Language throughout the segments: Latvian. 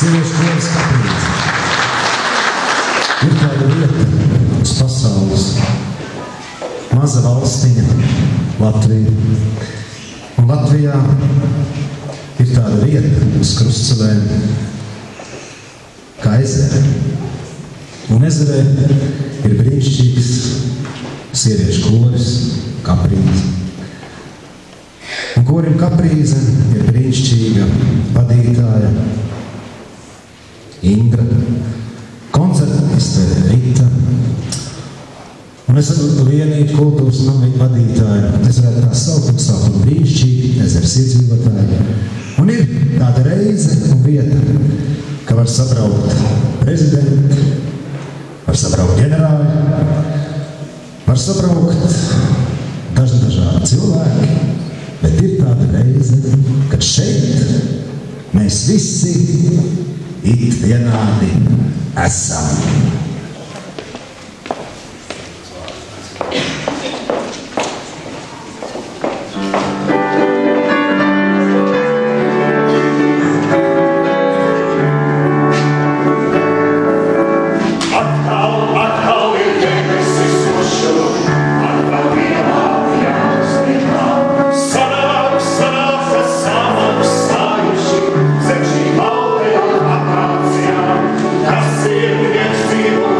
Sieviešu koris kapelīte. Ir tāda vieta uz pasaules, maza valstiņa, Latvija. Un Latvijā ir tāda vieta uz krustceļiem, kā ezere. Un ezerē ir brīnišķīgs sieviešu koris, kaprīze. Un korim kaprīze ir brīnišķīga vadītāja Indra, koncertiste Rita. Un es esmu vienīgi kultūras nama vadītāja. Es varētu tā saukt un saukt brīnišķīgi ezeres iedzīvotāji. Un ir tāda reize un vieta, ka var sabraukt prezidenti, var sabraukt ģenerāļi, var sabraukt dažādi cilvēki, bet ir tāda reize, kad šeit mēs visi it vienādi esam. Kas ir viens dzīvo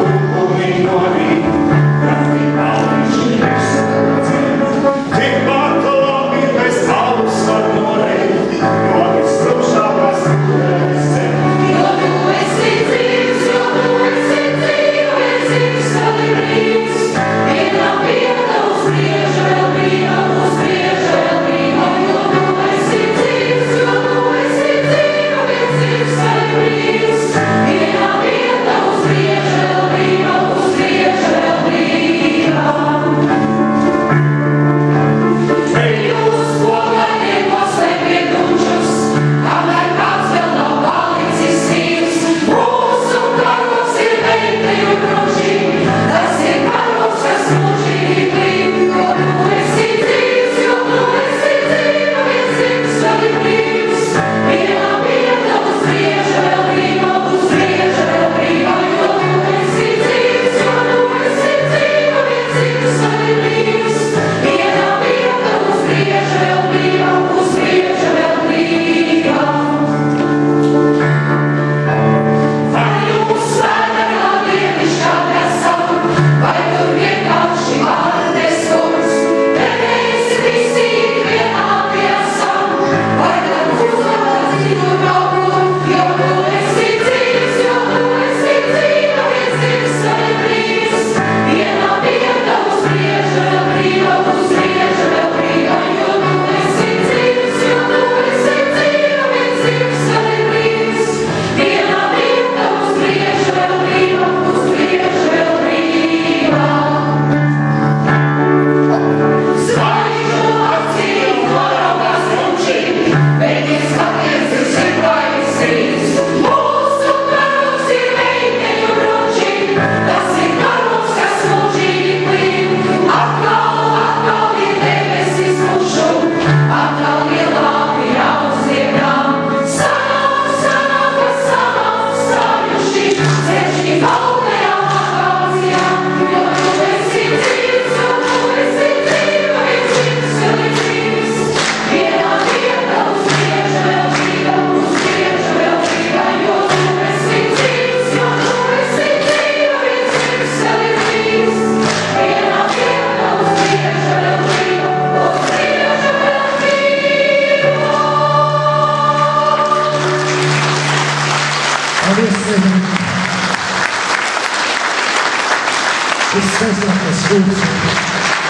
sveicināties lūdzu.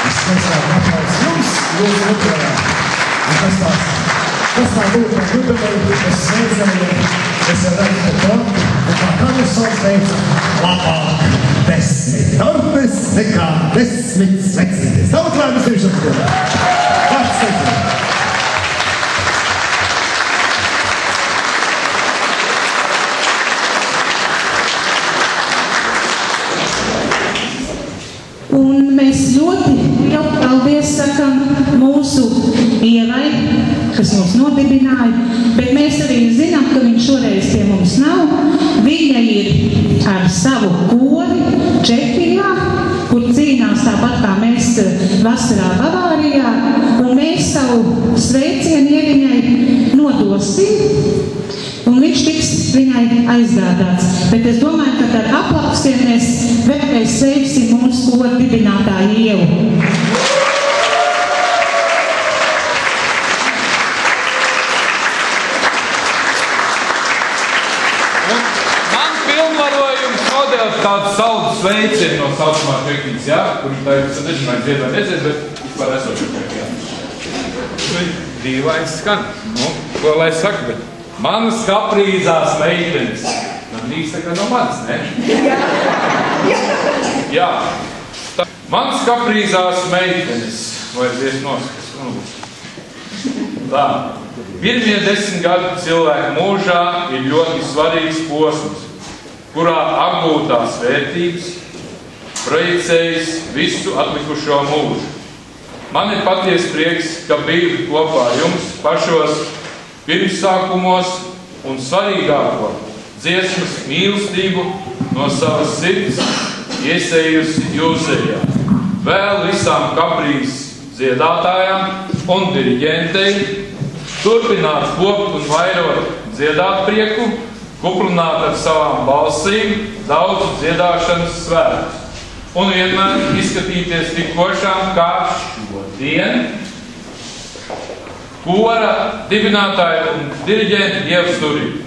Es sveicinātu aplausu jums, lūdzu uzdevā. Tas tā būtu par jubileju, es sveicēju, es jau redzu par kontu, un kā Karlsons teica, labāk 10 tortes nekā 10 svecītes. Daudz lēmas viņš atskatā. Vārds sveicināts. Un mēs ļoti lielu paldies sakam mūsu Ievai, kas mūs nodibināja, bet mēs arī zinām, ka viņa šoreiz pie mums nav. Viņa ir ar savu kori Čehijā, kur cīnās tāpat kā mēs vasarā Bavārijā, un mēs savu sveicienu Ieviņai nodosim. Un viņš tiks viņai aizgādāts. Bet es domāju, ka ar aplausiem mēs vēlreiz sveiksim mūsu koru dibinātāju Ievu. Man pilnvarojums nodēļ tādu saldu sveicienu no saucamā Čehijas, jā? Kur tā ir, es nezinu, vai dzied vai nedzēs, bet vispār esošu Čehijā. Dīvains skan. Nu, ko lai saka, bet manas kaprīzās meitenes. Man drīz tā kā no manas, ne? Jā. Manas kaprīzās meitenes. Vajadzēs noskatīt. Tā. Pirmie 10 gadu cilvēku mūžā ir ļoti svarīgs posms, kurā apgūtās vērtības projicējas visu atlikušo mūžu. Man ir paties prieks, ka biju kopā ar jums pašos pirmsākumos un svarīgāko dziesmas mīlestību no savas sirds iesējusi jūsējā. Vēl visām kaprīzes dziedātājām un diriģentei turpināt kopt un vairot dziedāt prieku, kuplināt ar savām balsīm daudzu dziedāšanas svētus un vienmēr izskatīties tik košām kā šodien. Kora dibinātāja un diriģenta Ieva Sturība.